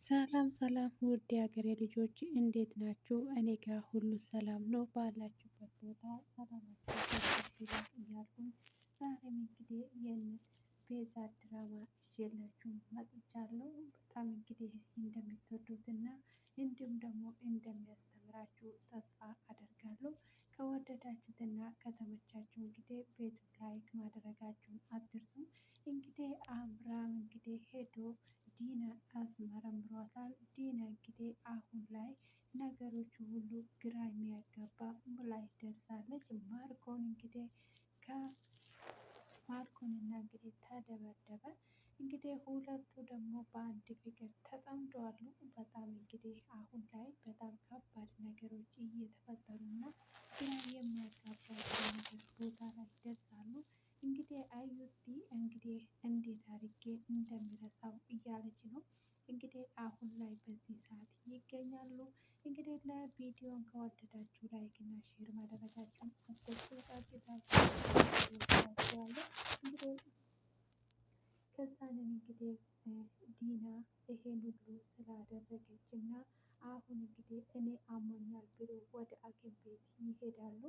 ሰላም ሰላም ውድ የሀገሬ ልጆች እንዴት ናችሁ? እኔ ጋር ሁሉ ሰላም ነው። ባላችሁበት ቦታ ሰላማችሁ ይብዛ እያልኩኝ ዛሬም እንግዲህ ቤዛ ድራማ ይዤላችሁ መጥቻለሁ። በጣም እንግዲህ እንደምትወዱትና እንዲሁም ደግሞ እንደሚያስተምራችሁ ተስፋ አደርጋለሁ። ከወደዳችሁትና ከተመቻችሁ እንግዲህ ቤት ላይክ ማድረጋችሁን አትርሱ። እንግዲህ አብርሃም እንግዲህ ሄዶ ዲና አስመረምሯታል። ዲና እንግዲህ አሁን ላይ ነገሮቹ ሁሉ ግራ የሚያጋባ ላይ ደርሳለች። ማርኮን እንግዲህ ከማርኮንና እንግዲህ ተደበደበ። እንግዲህ ሁለቱ ደግሞ በአንድ ፍቅር ተጠምደዋል። በጣም እንግዲህ አሁን ላይ በጣም ከባድ ነገሮች እየተፈጠሩና ግራ የሚያጋባ ነገር ቦታ ላይ ይደርሳሉ። እንግዲህ አዩቲ እንግዲህ እንዴት አድርጌ እንደምረሳው እያለች ነው። እንግዲህ አሁን ላይ በዚህ ሰዓት ይገኛሉ። እንግዲህ ለቪዲዮን ከወደዳችሁ ላይክ እና ሼር ማድረጋችሁን አትርሱ። እንግዲህ ከዛንም እንግዲህ ዲና ይሄን ሁሉ ስላደረገች እና አሁን እንግዲህ እኔ አሞኛል ብሎ ወደ ሐኪም ቤት ይሄዳሉ።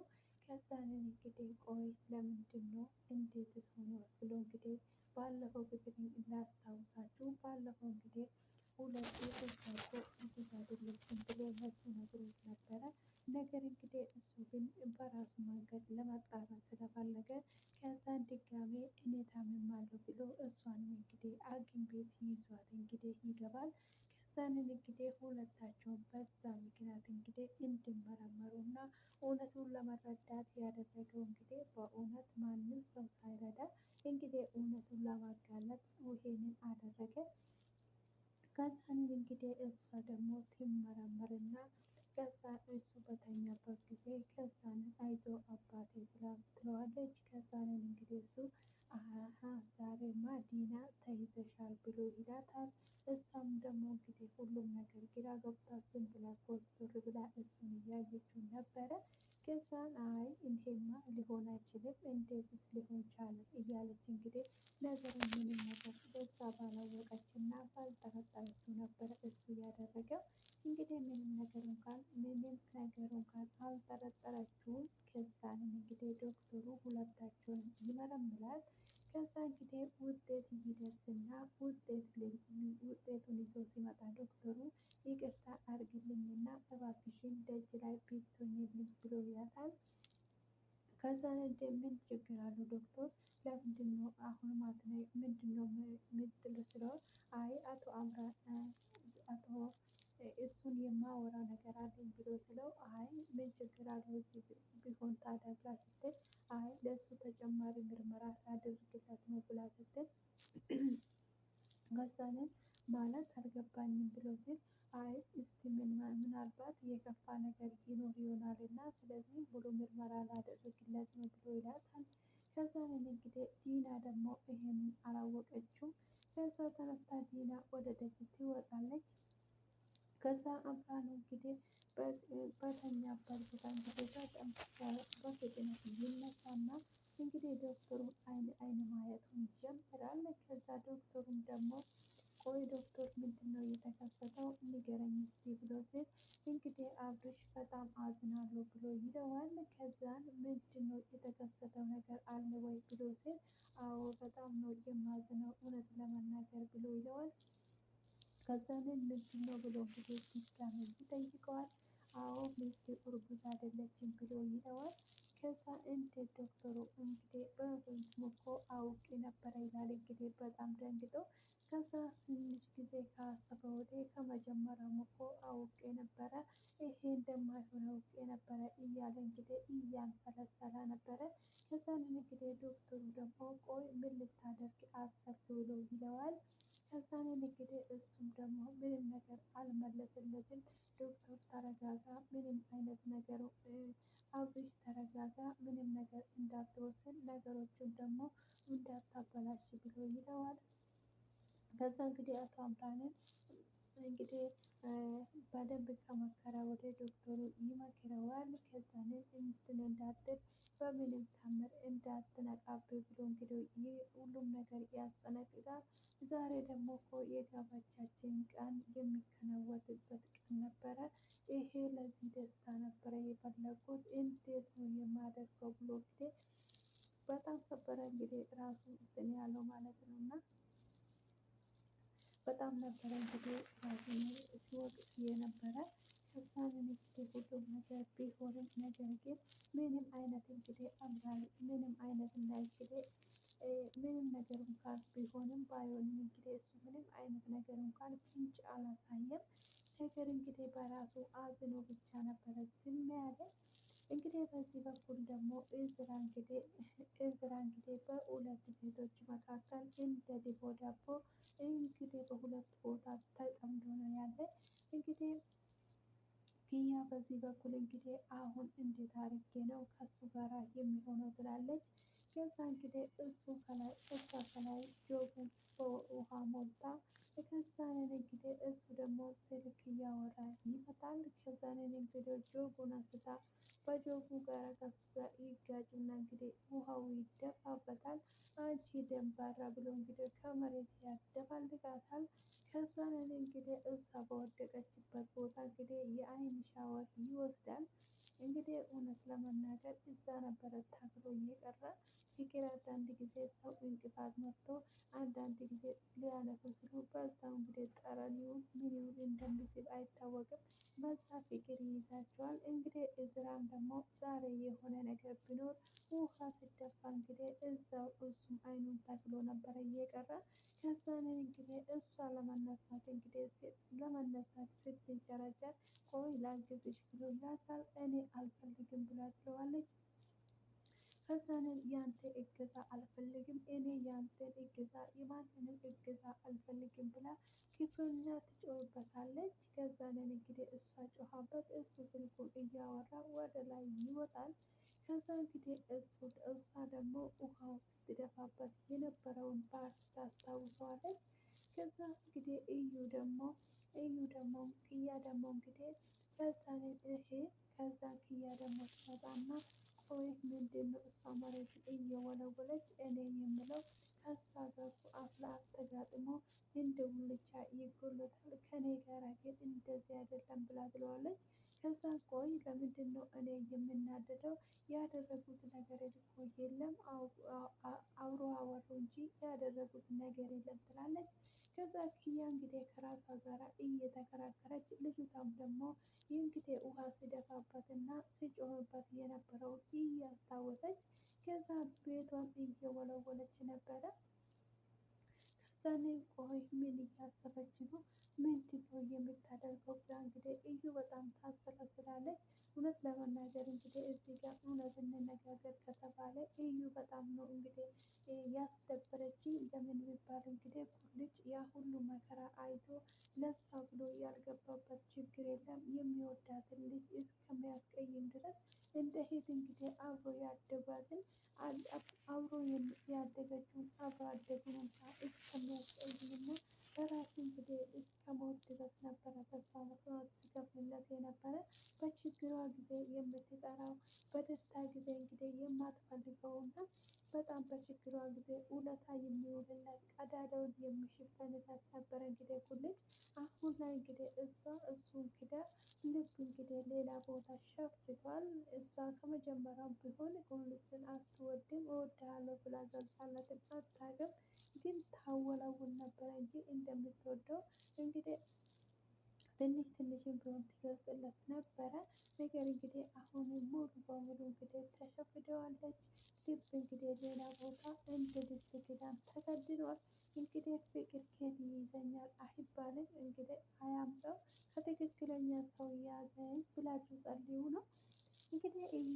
ከዛንም እንግዲህ ቆይ ለምንድን ነው እንዴት ሆኖ ብሎ እንግዲህ ባለፈው እንግዲህ ላስታውሳችሁ ባለፈው እንግዲህ ሁለት የተሳቆ ብዙ አይደለችም ብሎ መልስ ነግሮት ነበረ። ነገር እንግዲህ እሱ ግን በራሱ መንገድ ለማጣራት ስለፈለገ ከዛን ድጋሜ እኔ ታምሜያለሁ ብሎ እሷንም እንግዲህ ሐኪም ቤት ይዟት እንግዲህ ይገባል። ከዛንን እንግዲህ ሁለታቸውን በዛ ምክንያት እንግዲህ እንዲመረመሩና እውነቱን ለመረዳት ያደረገው እንግዲህ በእውነት ማንም ሰው ሳይረዳ እንግዲህ እውነቱን ለማጋለጥ ይሄንን አደረገ። ከዛን እንግዲህ እሷ ደግሞ ትመረመርና ከዛ እሱ በተኛበት ጊዜ ከዛን አይዞ አባቴ ብላ ትለዋለች። ከዛንን እንግዲህ እሱ አሃ ዛሬማ ዲና ተይዘሻል ብሎ ይላታል። እሷም ደግሞ እንግዲህ ሁሉም ነገር ግራ ገብቷት ዝም ብላ ኮስተር ብላ እሱን እያየችው ነበረ። ከዛን አይ ይሄማ ሊሆን አይችልም እንዴትስ ሊሆን ቻለ እያለች እንግዲህ ነገሩን ምንም ነገር እሷ ባላወቀችና ባልጠረጠረችው ነበረ እሱ ያደረገው። እንግዲህ ምንም ነገር እንኳን አልጠረጠረችውም። ከዛንም እንግዲህ ዶክተሩ ሁለታቸውን ይመረምራል። ከዛ እንግዲህ ውጤት ይደርስና ውጤቱን ይዞ ሲመጣ ዶክተሩ ይቅርታ አድርግልኝና እባክሽን ደጅ ላይ ብትሆኚልኝ ብሎ ይላታል። ከዛን ምን ችግር አለው ዶክተር ለምንድነው አሁን ማትነው ምንድነው የምትለው ስለው አይ አቶ እሱን የማወራ ነገር አለኝ ብሎ ስለው አይ ምን ችግር አለው እዚህ ቢሆን ታዲያ ብላ ስትል አይ ለእሱ ተጨማሪ ምርመራ ላደርግለት ነው ብላ ስትል ከዛንን ማለት አልገባኝም ብሎ ሲል አይ እስቲ ምናልባት የከፋ ነገር ይኖር ይሆናል እና ስለዚህ ሙሉ ምርመራ ላደርግለት ነው ብሎ ይላታል። ከዛንን እንግዲህ ዲና ደግሞ ይሄንን አላወቀችውም። ከዛ ተነስታ ዲና ወደ ደጅ ትወጣለች። ከዛ አብርሃም እንግዲህ በተኛበት ቦታ እንግዲህ በፍጥነት ይነሳና እንግዲህ ዶክተሩ አይን ማየቱን ይጀምራል። ከዛ ዶክተሩም ደግሞ ቆይ ዶክተር ምንድነው የተከሰተው ንገረኝ እስቲ ብሎ ሲል እንግዲህ አብርሽ በጣም አዝናለሁ ብሎ ይለዋል። ከዛን ምንድነው የተከሰተው ነገር አለ ወይ ብሎ ሲል አዎ በጣም ነው የማዝነው እውነት ለመናገር ብሎ ይለዋል። ከዛንን ምንድነው ብሎ እንግዲህ ድጋሜ ይጠይቀዋል። አዎ ሚስቴ እርጉዝ አይደለችም ብሎ ይለዋል። ከዛ እንዴት ዶክተሩ እንግዲህ በፊትም እኮ አውቄ ነበረ ይላል እንግዲህ በጣም ደንግጦ ከዛ ትንሽ ጊዜ ካሰበ ወዲህ ከመጀመሪያውም እኮ አውቄ ነበረ ይሄ እንደማይሆን አውቄ ነበረ እያለ እንግዲህ እያምሰለሰለ ነበረ። ከዛን እንግዲህ ዶክተሩ ደግሞ ቆይ ምን ልታደርግ አሰብክ ብሎ ይለዋል። ከዛን እንግዲህ እሱም ደግሞ ምንም ነገር አልመለሰለትም። ዶክተር ተረጋጋ ምንም አይነት ነገር አብርሽ ተረጋጋ ምንም ነገር እንዳትወስን ነገሮችን ደግሞ እንዳታበላሽ ብሎ ይለዋል። ከዛ እንግዲህ አቶ አምራንን እንግዲህ በደንብ ከመከረ ወደ ዶክተሩ ይመክረዋል። ከዛን እንትን እንዳትል በምንም ታምር እንዳትነቃብህ ብሎ እንግዲህ ይህ ሁሉም ነገር ያስጠነቅቃል። ዛሬ ደግሞ እኮ የጋብቻችን ቀን የሚከናወንበት ቀን ነበረ። ይሄ ለዚህ ደስታ ነበረ የፈለኩት እንዴት ነው የማደርገው ብሎ እንግዲህ በጣም ነበረ እንግዲህ ራሱ እንትን ያለው ማለት ነው። እና በጣም ነበረ እንግዲህ ራሱን ሲወቅስ የነበረ። ከዛን እንግዲህ ሁሉም ነገር ቢሆንም ነገር ግን ምንም አይነት እንግዲህ አምራል ምንም አይነት እና እንግዲህ ምንም ነገር እንኳን ቢሆንም ባይሆንም እንግዲህ እሱ ምንም አይነት ነገር እንኳን ፍንጭ አላሳየም። ነገር እንግዲህ በራሱ አዝኖ ብቻ ነበረ ዝም ያለ። እንግዲህ በዚህ በኩል ደግሞ እዝራ እንግዲህ በሁለት ሴቶች መካከል እንደ ድፎ ዳቦ እንግዲህ በሁለት ቦታ ተጠምዶ ነው ያለ። እንግዲህ ኪያ በዚህ በኩል እንግዲህ አሁን እንዴት አድርጌ ነው ከሱ ጋራ የሚሆነው ትላለች። ከዛ እንግዲህ እሱ ከላይ እሷ ከላይ ጆጉን በውሃ ሞልታ ከዛን እንግዲህ እሱ ደግሞ ስልክ እያወራ ይመጣል። ከዛን እንግዲህ ጆጉን አንስታ በጆጉ ጋር ከሱ ጋር ይጋጩና እንግዲህ ውሃው ይደፋበታል። አንቺ ደንባራ ብሎ እንግዲህ ከመሬት ያደባልቃታል። ከዛን እንግዲህ እሷ በወደቀችበት ቦታ እንግዲህ የአይን ሻወር ይወስዳል። እንግዲህ እውነት ለመናገር እዛ ነበረ ታግሎ እየቀረ። ፍቅር አንዳንድ ጊዜ ሰው እንቅፋት መጥቶ አንዳንድ ጊዜ ሊያነሱ ሲሉ በዛው እንግዲህ ጠረን ይሁን ምን ይሁን እንደሚስብ አይታወቅም። በዛ ፍቅር ይይዛቸዋል። እንግዲህ እዝራም ደግሞ ዛሬ የሆነ ነገር ቢኖር ውሃ ሲደፋ እንግዲህ እዛው እሱም አይኑን ተክሎ ነበረ እየቀረ። ከዛን እንግዲህ እሷ ለመነሳት እንግዲህ ለመነሳት ስትንጨረጨር ቆይ ላግዝሽ ብሎ ይላታል። እኔ አልፈልግም ብላ ትለዋለች። ከዛንን ያንተ እገዛ አልፈልግም እኔ ያንተን እገዛ የማንንም እገዛ አልፈልግም ብላ ክፉኛ ትጮህበታለች። ከዛንን እንግዲህ እሷ ጮኻበት እሱ ስልኩን እያወራ ወደ ላይ ይወጣል። ከዛ እንግዲህ እሷ ደግሞ ውሃው ስትደፋበት የነበረውን ፓርት ታስታውሰዋለች። ከዛ እንግዲህ ኪያ ደግሞ እንግዲህ ከዛን ከዛ ኪያ ደግሞ ትመጣና ቆይ ምንድነው እሷ መሬት እየወለወለች እኔ የምለው ከእሷ ጋር እኮ አፍ ለአፍ ተጋጥሞ እንደ ጉልቻ ይጎለታል ከእኔ ጋር ግን እንደዚህ አይደለም ብላ ትለዋለች። ከዛ ቆይ ለምንድነው እኔ የምናደደው ያደረጉት ነገር እኮ የለም አብሮ አወሩ እንጂ ያደረጉት ነገር የለም ትላለች። ከዛ ኪያ እንግዲህ ከራሷ ጋር እየተከራከረች ልጅቷም ደግሞ እንግዲህ ውሃ ሲደፋበትና ሲጮህበት የነበረውን እያስታወሰች ከዛ ቤቷን እየወለወለች ነበረ። ከዛኔ ቆይ ምን እያሰበች ነው ምንድነው የምታደርገው ብላ እንግዲህ እዩ በጣም ታሰላስላለች። እውነት ለመናገር እንግዲህ እዚህ ጋር እውነት እንነጋገር ከተባለ እዩ በጣም ነው እንግዲህ ያስደበረችኝ። ለምን ቢባል እንግዲህ ልጅ ያ ሁሉ መከራ አይቶ ለሷ ብሎ ያልገባበት ችግር የለም። የሚወዳትን ልጅ እስከሚያስቀይም ድረስ እንደ እህት እንግዲህ አብሮ ያደጓትን አብሮ ያደገችውን አብሮ አደጉን እንኳን እስከሚያስቀይምና በራሱ እንግዲህ እስከ ሞት ድረስ ነበረ ተስፋ መስዋዕት ሲከፍልለት የነበረ። በችግሯ ጊዜ የምትጠራው በደስታ ጊዜ እንግዲህ የማትፈልገውና በጣም በችግሯ ጊዜ ውለታ የሚውልላት ቀዳዳውን የሚሸፍንላት ነበረ እንግዲህ ቁልጭ። አሁን ላይ እንግዲህ እሷ እሱን ክዳ ልቡ እንግዲህ ሌላ ቦታ ሸፍቷል። እሷ ከመጀመሪያው ቢሆን ቁልጭን አትወድም እወድሃለሁ ብላ ገልጻለትም አታውቅም። ግን ታወላውል ነበረ እንጂ እንደምትወደው እንግዲህ ትንሽ ትንሽም ቢሆን ትገልጽለት ነበረ። ነገር እንግዲህ አሁን ሙሉ በሙሉ እንግዲህ ተሸፍደዋለች። ልብ እንግዲህ ሌላ ቦታ እንደ ድስት ክዳን ተከድኗል። እንግዲህ ፍቅር ከየት ይይዘኛል አይባልም እንግዲህ አያምጠው ከትክክለኛ ሰው ያዘኝ ብላችሁ ጸልዩ ነው። እንግዲህ እዩ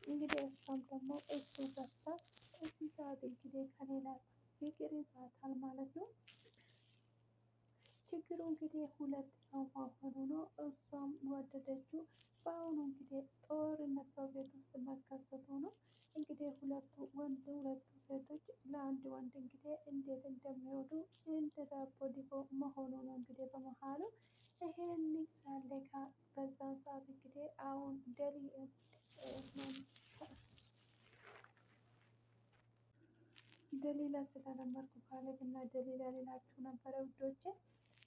እንግዲህ እሷም ደግሞ እሱ ገብታ በዚህ ሰዓት እንግዲህ ከሌላ ሰው ፍቅር ይዟታል ማለት ነው። ችግሩ እንግዲህ ሁለት ሰው መሆኑ ነው። እሷም ወደደችው። በአሁኑ እንግዲህ ጦርነት በቤት ውስጥ መከሰቱ ነው። እንግዲህ ሁለቱ ሴቶች ለአንድ ወንድ እንግዲህ እንዴት እንደሚወዱ እንደ ዳቦ ዲቦ መሆኑ ነው እንግዲህ በመሃሉ ይሄን ሳለካ በዛን ሰዓት እንግዲህ አሁን ደሊላ ስለለመድኩ ካሌብና ደሊላ ሌላችሁ ነበረ ውዶቼ።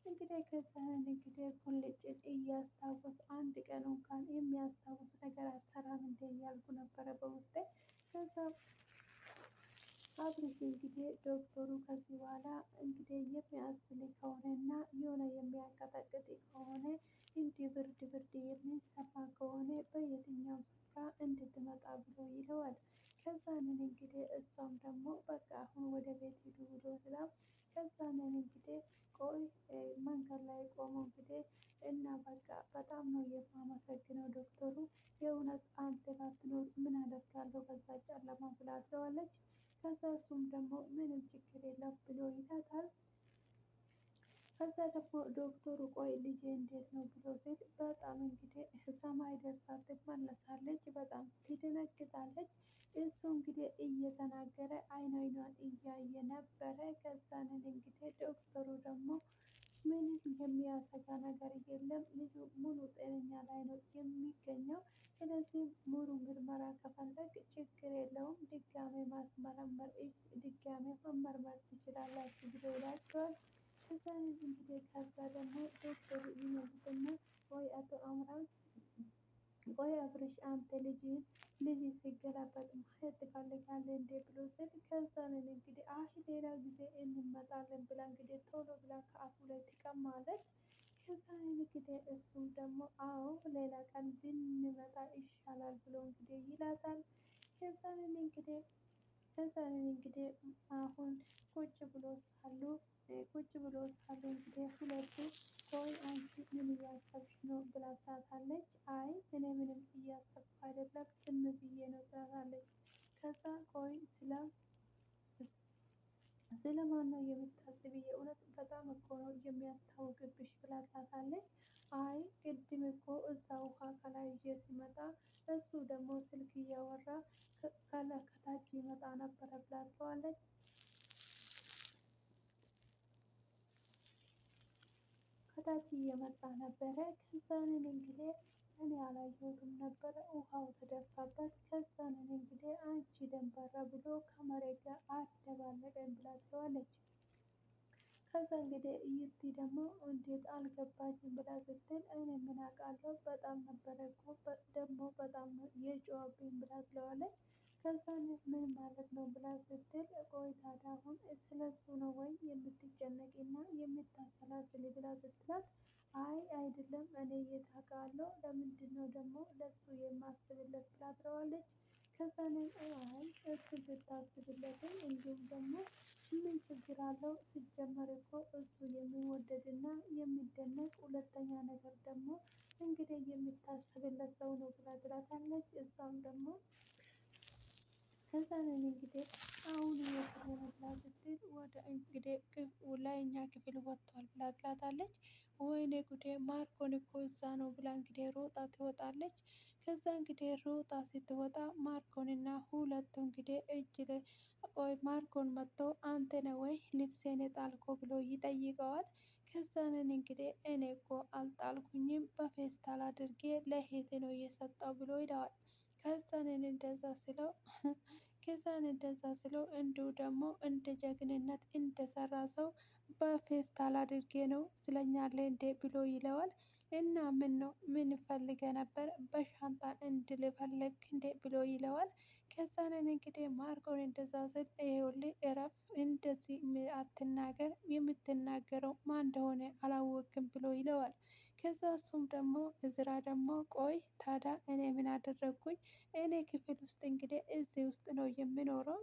እንግዲህ ከዛን እንግዲህ ቁልጭን እያስታወስ አንድ ቀን እንኳን የሚያስታውስ ነገር አትሰራም እንዴ እያልኩ ነበረ በውስጤ። ከዛ አብርሽ እንግዲህ ዶክተሩ ከዚህ በኋላ እንግዲህ የሚያስል ከሆነና የሆነ የሚያንቀጠቅጥ ከሆነ እንዲህ ብርድ ብርድ የሚሰማ ከሆነ በየትኛውም ስፍራ እንድትመጣ ብሎ ይለዋል። ከዛንን እንግዲህ እሷም ደግሞ በቃ አሁን ወደ ቤት ሂዱ ብሎ ስላው ከዛንን እንግዲህ ቆይ መንገድ ላይ ቆሞ እንግዲህ እና በቃ በጣም ነው የማመሰግነው ዶክተሩ የእውነት አንተ ባትኖር ምን አደርጋለሁ በዛ ጨለማ ብላ ትለዋለች። ከዛ እሱም ደግሞ ምንም ችግር የለም ብሎ ይላታል። ከዛ ደግሞ ዶክተሩ ቆይ ልጄ እንዴት ነው ብሎ ሲል በጣም እንግዲህ ሰማይ ደርሳ ትመለሳለች በጣም ትደነግጣለች። እሱ እንግዲህ እየተናገረ አይኗን እያየ ነበረ። ከዛንን እንግዲህ ዶክተሩ ደግሞ ምንም የሚያሰጋ ነገር የለም ልጁ ሙሉ ጤነኛ ላይ ነው የሚገኘው። ስለዚህ ሙሉ ምርመራ ከፈለግ ችግር የለውም ድጋሜ መመርመር ትችላላችሁ ብሎ ይላቸዋል። ከዛን እንግዲህ ከዛ ደግሞ ዶክተሩ ይመልስና ቆይ አቶ አምራን ቆይ አብርሽ አንተ ልጅ ሲገላበጥ ማየት ትፈልጋለህ እንዴ ብሎ ስል ከዛንን እንግዲህ አይ ሌላ ጊዜ እንመጣለን ብላ እንግዲህ ቶሎ ብላ ከአፉ ላይ ትቀማለች። ከዛን እንግዲህ እሱም ደግሞ አዎ ሌላ ቀን ብንመጣ ይሻላል ብሎ እንግዲህ ይላታል። ከዛንን እንግዲህ አሁን ቁጭ ብሎ ሳሉ እንግዲህ ሁለቱ ቆይ አንቺ ምን እያሰብሽ ነው ብላ ትላታለች። አይ እኔ ምንም እያሰብኩ አይደለም ዝም ብዬ ነው ትላታለች። ከዛ ቆይ ስለማነው የምታስቢ የእውነት በጣም እኮ ነው የሚያስታውቅብሽ ብላ ትላታለች። አይ ቅድም እኮ እዛ ውሃ ከላይ ይዤ ሲመጣ እሱ ደግሞ ስልክ እያወራ ከታች ይመጣ ነበረ ብላ ትለዋለች። ከታች እየመጣ ነበረ ከዛንን እንግዲህ እኔ አላየሁትም ነበረ ውሃው ተደፋበት ከዛንን እንግዲህ አንቺ ደንባራ ብሎ ከመሬት ጋር አደባለቀኝ ብላ ትለዋለች። ከዛ እንግዲህ እይቲ ደግሞ እንዴት አልገባኝም ብላ ስትል እኔ ምን አውቃለሁ በጣም ነበረ እኮ ደግሞ በጣም የጮኸብኝ ብላ ትለዋለች። ከዛን ምን ማለት ነው ብላ ስትል ቆይ ታዲያ አሁን ስለሱ ነው ወይ የምትጨነቂና የምታሰላስሊ ብላ ስትላት አይ አይደለም እኔ የት አውቃለሁ ለምንድነው ደግሞ ለሱ የማስብለት ብላ ትለዋለች። ከዛንም አይ እሱ ብታስብለትም እንዲሁም ደግሞ ምን ችግር አለው ሲጀመር እኮ እሱ የሚወደድና የሚደነቅ ሁለተኛ ነገር ደግሞ እንግዲህ የሚታሰብለት ሰው ነው ብላ ትላታለች። እሷም ደግሞ ከዛንን እንግዲህ አሁን የት ነው ብላ ስትል ወደ እንግዲህ ላይኛ ክፍል ወጥቷል ብላ ትላታለች። ወይኔ ጉዴ ማርኮን እኮ እዛ ነው ብላ እንግዲህ ሮጣ ትወጣለች። ከዛ እንግዲህ ሮጣ ስትወጣ ማርኮንና ሁለቱ እንግዲህ ቆይ ማርኮን መጥቶ አንተ ነህ ወይ ልብሴን የጣልከው ብሎ ይጠይቀዋል። ከዛንን እንግዲህ እኔ እኮ አልጣልኩኝም በፌስታል አድርጌ ለእህቴ ነው የሰጠው ብሎ ይለዋል። ከዛን እንደዛ ስለው እንዲሁ ደግሞ እንደ ጀግንነት እንደሰራ ሰው በፌስታል አድርጌ ነው ትለኛለህ እንዴ ብሎ ይለዋል። እና ምን ነው ምን ፈልገህ ነበር በሻንጣ እንድል ፈለግክ እንዴ ብሎ ይለዋል። ከዛንን እንግዲህ ማርኮን እንደዛ ስል ይኸውልህ እረፍ እንደዚህ አትናገር የምትናገረው ማን እንደሆነ አላወቅም ብሎ ይለዋል። ከዛ እሱም ደግሞ እዝራ ደግሞ ቆይ ታዲያ እኔ ምን አደረግኩኝ? እኔ ክፍል ውስጥ እንግዲህ እዚህ ውስጥ ነው የምኖረው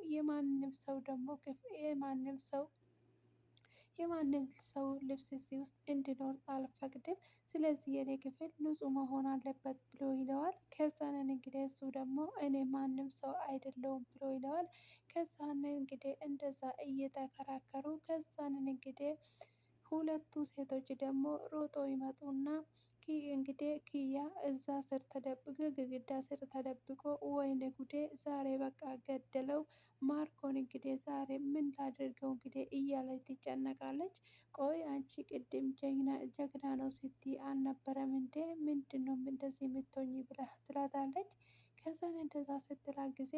የማንም ሰው ልብስ እዚህ ውስጥ እንዲኖር አልፈቅድም። ስለዚህ የኔ ክፍል ንጹህ መሆን አለበት ብሎ ይለዋል። ከዛንን እንግዲህ እሱ ደግሞ እኔ ማንም ሰው አይደለሁም ብሎ ይለዋል። ከዛንን እንግዲህ እንደዛ እየተከራከሩ ከዛንን እንግዲህ ሁለቱ ሴቶች ደግሞ ሮጦ ይመጡና እንግዲህ ኪያ እዛ ስር ተደብቆ ግድግዳ ስር ተደብቆ ወይኔ ጉዴ ዛሬ በቃ ገደለው ማርኮን እንግዲህ ዛሬ ምን ላድርገው እንግዲህ እያለች ትጨነቃለች። ቆይ አንቺ ቅድም ጀግና ነው ስትይ አልነበረም እንዴ? ምንድነው እንደዚህ የምትሆኝ ብላ ትላታለች። ከዛን እንደዛ ስትላት ጊዜ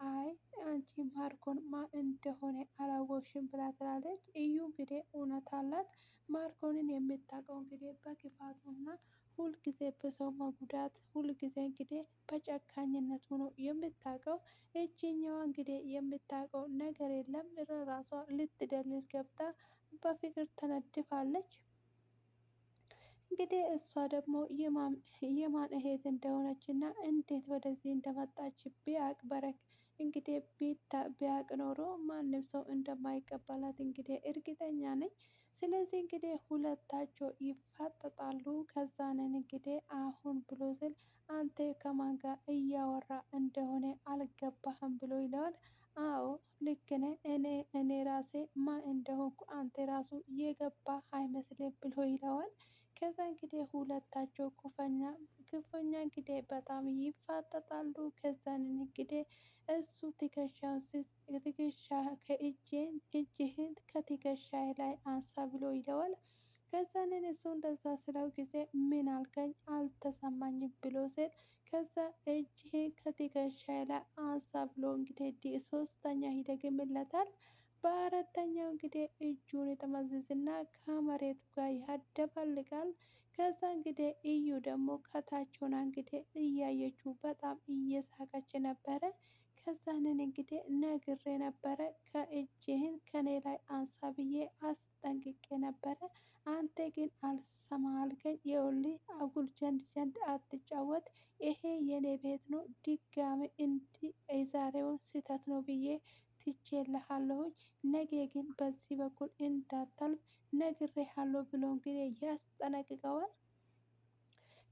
አይ አንቺ ማርኮን እንደሆነ አላወቅሽም ብላ ትላለች። እዩ እንግዲህ እውነት አላት። ማርኮንን የምታውቀው እንግዲህ በክፋቱና ሁልጊዜ በሰው መጉዳት ሁልጊዜ እንግዲህ በጨካኝነት ሆኖ የምታውቀው እችኛዋ እንግዲህ የምታውቀው ነገር የለም። ራሷ ልትደልል ገብታ በፍቅር ተነድፋለች። እንግዲህ እሷ ደግሞ የማን እህት እንደሆነችና እንዴት ወደዚህ እንደመጣች ቢያቅ በረክ እንግዲህ ቢያቅ ኖሮ ማንም ሰው እንደማይቀበላት እንግዲህ እርግጠኛ ነኝ። ስለዚህ እንግዲህ ሁለታቸው ይፋጠጣሉ። ከዛንን እንግዲህ አሁን ብሎ ስል አንተ ከማን ጋር እያወራ እንደሆነ አልገባህም ብሎ ይለዋል። አዎ ልክ ነህ እኔ ራሴ ማን እንደሆንኩ አንተ ራሱ የገባህ አይመስልም ብሎ ይለዋል። ከዛ እንግዲህ ሁለታቸው ክፉኛ እንግዲህ በጣም ይፋጠጣሉ። ከዛን እንግዲህ እሱ ትከሻ እጅህን ከትከሻዬ ላይ አንሳ ብሎ ይለዋል። ከዛንን እሱ እንደዛ ስለው ጊዜ ምን አልከኝ አልተሰማኝም ብሎ ሲል ከዛ እጅህን ከትከሻዬ ላይ አንሳ ብሎ እንግዲህ ሶስተኛ ይደግምለታል። በአራተኛው እንግዲህ እጁን ይጠመዝዝና ከመሬት ጋር ያደባልቃል። ከዛ እንግዲህ እዩ ደግሞ ከታች ሆና እንግዲህ እያየችው በጣም እየሳቀች ነበረ። ከዛንን እንግዲህ ነግሬ ነበረ ከእጅህን ከኔ ላይ አንሳ ብዬ አስጠንቅቄ ነበረ። አንተ ግን አልሰማ አልከኝ። ይኸውልህ አጉል ጀንድ አትጫወት። ይሄ የኔ ቤት ነው። ድጋሚ እንዲህ የዛሬውን ስህተት ነው ብዬ ትቼልሃለሁኝ። ነገ ግን በዚህ በኩል እንዳታልፍ ነግሬሃለሁ ብሎ እንግዲህ ያስጠነቅቀዋል።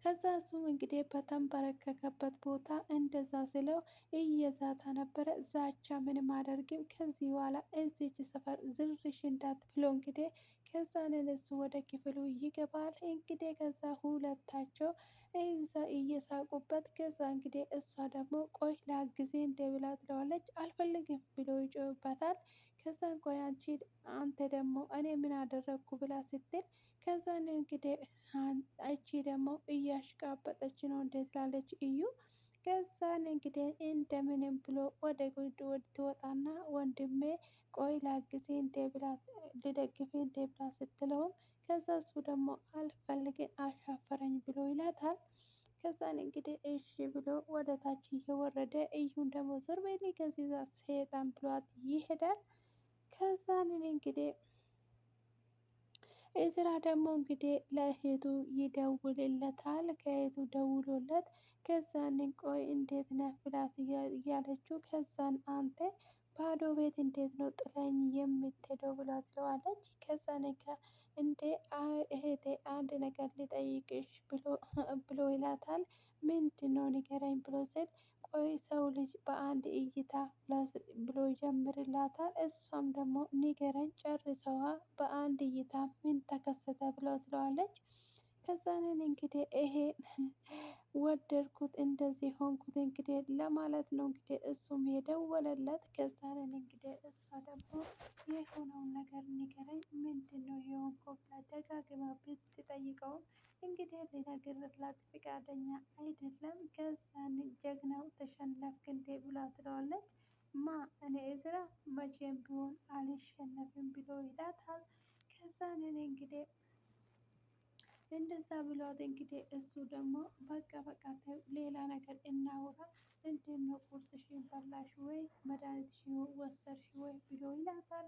ከዛ እሱም እንግዲህ በተንበረከከበት ቦታ እንደዛ ስለው እየዛታ ነበረ። ዛቻ ምንም አደርግም ከዚህ በኋላ እዚች ሰፈር ዝርሽ እንዳት ብሎ እንግዲህ ከዛንን እሱ ወደ ክፍሉ ይገባል። እንግዲህ ከዛ ሁለታቸው እዛ እየሳቁበት ከዛ እንግዲህ እሷ ደግሞ ቆይ ላግዜ እንደ ብላ ትለዋለች። አልፈልግም ብሎ ይጮህባታል። ከዛን ቆይ አንተ ደግሞ እኔ ምን አደረግኩ ብላ ስትል ከዛን እንግዲህ እቺ ደግሞ እያሽቃበጠች ነው እንዴት ትላለች እዩ። ከዛን እንግዲህ እንደምንም ብሎ ወደ ጎድ ትወጣና ወንድሜ ቆይ ላግዜ እንደ ብላ ልደግፌ እንደ ብላ ስትለውም ከዛ እሱ ደግሞ አልፈልግም አሻፈረኝ ብሎ ይላታል። ከዛን እንግዲህ እሺ ብሎ ወደ ታች እየወረደ እዩን ደግሞ ዞር በይልኝ ከዚህ ሰይጣን ብሏት ይሄዳል። ከዛን እንግዲህ እዝራ ደግሞ እንግዲህ ለእህቱ ይደውልለታል። ከእህቱ ደውሎለት ከዛን ቆይ እንዴት ነህ ብላት እያለችው ከዛን አንተ ባዶ ቤት እንዴት ነው ጥለኝ የምትሄደው ብላ ትለዋለች። ከዛን እንዴ እህቴ አንድ ነገር ልጠይቅሽ ብሎ ይላታል። ምንድነው ንገረኝ ብሎ ስል ቆይ ሰው ልጅ በአንድ እይታ ብሎ ይጀምርላታል። እሷም ደግሞ ንገረኝ ጨርሰዋ በአንድ እይታ ምን ተከሰተ ብሎ ትለዋለች። ከዛንን እንግዲህ ይሄ ወደድኩት እንደዚህ ሆንኩት እንግዲህ ለማለት ነው እንግዲህ እሱም የደወለለት። ከዛንን እንግዲህ እሷ ደግሞ የሆነውን ነገር ንገረኝ ምንድነው የሆንከው ብላ ደጋግማ ብትጠይቀውም እንግዲህ ሊነግርላት ፍቃደኛ አይደለም። ከዛን ጀግናው ተሸነፍክ እንዴ ብላ ትለዋለች። እኔ እዝራ መቼም ቢሆን አልሸነፍም ብሎ ይላታል። ከዛን እኔ እንግዲህ እንደዛ ብሏት እንግዲህ እሱ ደግሞ በቃ ተይው ሌላ ነገር እናውራ። ምንድነው ቁርስሽን በላሽ ወይ መድሃኒትሽን ወሰድሽ ወይ ብሎ ይላታል።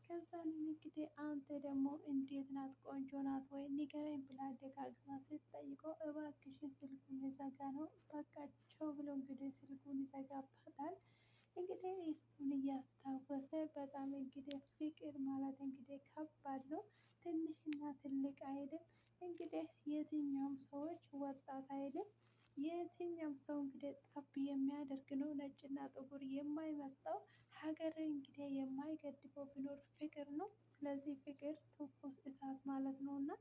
ከዛን እንግዲህ አንተ ደግሞ እንዴት ናት ቆንጆ ናት ወይ ንገረኝ ብላ ደጋግማ ስትጠይቀው እባክሽን ስልኩን ልዘጋ ነው በቃ ቻው ብሎ እንግዲህ ስልኩን ይዘጋባታል። እንግዲህ እሱን እያስታወሰ በጣም እንግዲህ ፍቅር ማለት እንግዲህ ከባድ ነው። ትንሽና ትልቅ አይልም። እንግዲህ የትኛውም ሰዎች ወጣት አይልም። የትኛውም ሰው እንግዲህ ጠብ የሚያደርግ ነው ነጭና ጥቁር የማይመርጠው ሀገር እንግዲህ የማይገድበው ቢኖር ፍቅር ነው። ስለዚህ ፍቅር ትኩስ እሳት ማለት ነው እና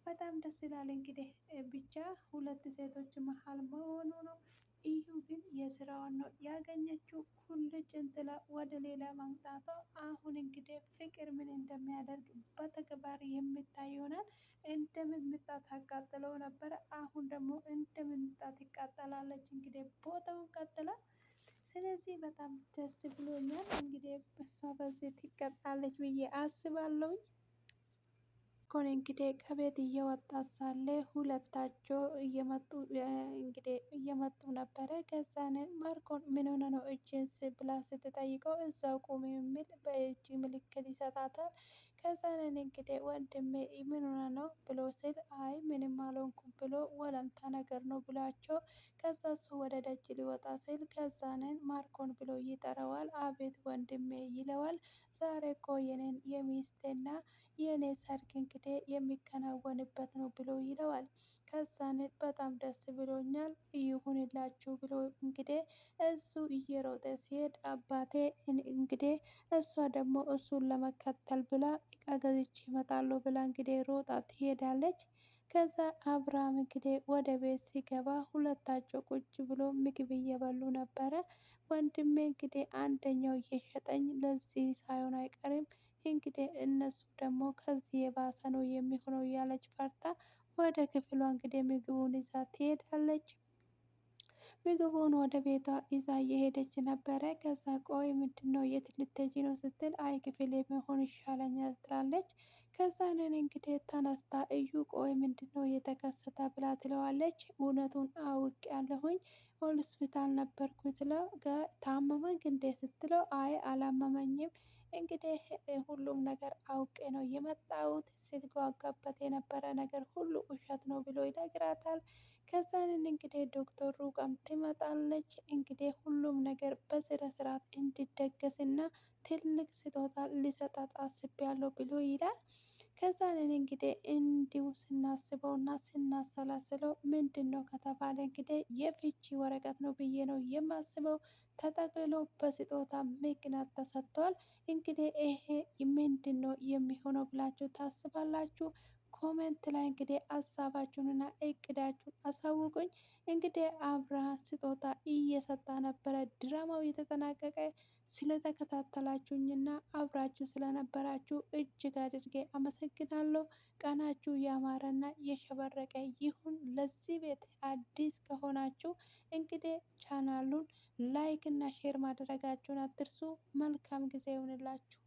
በጣም ደስ ይላል። እንግዲህ ብቻ ሁለት ሴቶች መሀል መሆኑ ነው። እዩ ግን የስራዋን ነው ያገኘችው። ኩልጭ እንትላ ወደ ሌላ ማምጣቷ አሁን እንግዲህ ፍቅር ምን እንደሚያደርግ በተግባር የሚታይ ይሆናል። እንደምጣት አቃጥለው ነበረ። አሁን ደግሞ እንደምጣት ይቃጠላለች። እንግዲህ ቦታውን ቀጥላ ስለዚህ በጣም ደስ ብሎኛል። እንግዲህ እሷ በዚህ ትቀጣለች ብዬ አስባለሁኝ። ኮኔ እንግዲህ ከቤት እየወጣ ሳለ ሁለታቸው እየመጡ እንግዲህ እየመጡ ነበረ። ከዛን ማርኮን ምን ሆነ ነው እጅን ብላ ስትጠይቀው እዛው ቁሚ የሚል በእጅ ምልክት ይሰጣታል። ከዛን እኔ እንግዲህ ወንድሜ ምን ሆነ ነው ብሎ ስል አይ ምንም አልሆንኩም ብሎ ወለምታ ነገር ነው ብሏቸው ከዛ እሱ ወደ ደጅ ሊወጣ ስል ከዛንን ማርኮን ብሎ ይጠራዋል። አቤት ወንድሜ ይለዋል። ዛሬ እኮ የኔን የሚስቴና የኔ ሰርግ እንግዲህ የሚከናወንበት ነው ብሎ ይለዋል። ከዛን በጣም ደስ ብሎኛል ይሁንላችሁ ብሎ እንግዲህ እሱ እየሮጠ ሲሄድ አባቴ እንግዲህ እሷ ደግሞ እሱን ለመከተል ብላ እቃ ገዝቼ እመጣለሁ ብላ እንግዲህ ሮጣ ትሄዳለች። ከዛ አብርሃም እንግዲህ ወደ ቤት ሲገባ ሁለታቸው ቁጭ ብሎ ምግብ እየበሉ ነበረ። ወንድሜ እንግዲህ አንደኛው እየሸጠኝ ለዚህ ሳይሆን አይቀርም እንግዲህ እነሱ ደግሞ ከዚህ የባሰ ነው የሚሆነው እያለች ፈርታ ወደ ክፍሏ እንግዲህ ምግቡን ይዛ ትሄዳለች። ምግቡን ወደ ቤቷ ይዛ እየሄደች ነበረ። ከዛ ቆይ ምንድነው የት ልትሄጂ ነው ስትል አይ ክፍሌ መሆን ይሻለኛል ትላለች። ከዛን እኔ እንግዲህ ተነስታ እዩ ቆይ ምንድነው የተከሰተ ብላ ትለዋለች። እውነቱን አውቄያለሁኝ ሆስፒታል ነበርኩኝ ትለው ታመመክ እንዴ ስትለው አይ አላመመኝም። እንግዲህ ሁሉም ነገር አውቄ ነው የመጣሁት ስትጓጓበት የነበረ ነገር ሁሉ ውሸት ነው ብሎ ይነግራታል። ከዛን እንግዲህ ዶክተሩ ጋም ትመጣለች። እንግዲህ ሁሉም ነገር በስነ ስርዓት እንዲደገስና ትልቅ ስጦታ ሊሰጣት አስቤያለሁ ብሎ ይላል። ከዛን እኔ እንግዲህ እንዲሁ ስናስበውና ስናሰላስለው ምንድነው ከተባለ እንግዲህ የፍቺ ወረቀት ነው ብዬ ነው የማስበው። ተጠቅልሎ በስጦታ ምክንያት ተሰጥቷል። እንግዲህ ይሄ ምንድነው የሚሆነው ብላችሁ ታስባላችሁ? ኮሜንት ላይ እንግዲህ ሀሳባችሁንና እቅዳችሁን አሳውቁኝ። እንግዲህ አብርሃም ስጦታ እየሰጣ ነበረ ድራማው የተጠናቀቀ። ስለተከታተላችሁኝና አብራችሁ ስለነበራችሁ እጅግ አድርጌ አመሰግናለሁ። ቀናችሁ ያማረና የሸበረቀ ይሁን። ለዚህ ቤት አዲስ ከሆናችሁ እንግዲህ ቻናሉን ላይክ እና ሼር ማድረጋችሁን አትርሱ። መልካም ጊዜ ይሁንላችሁ።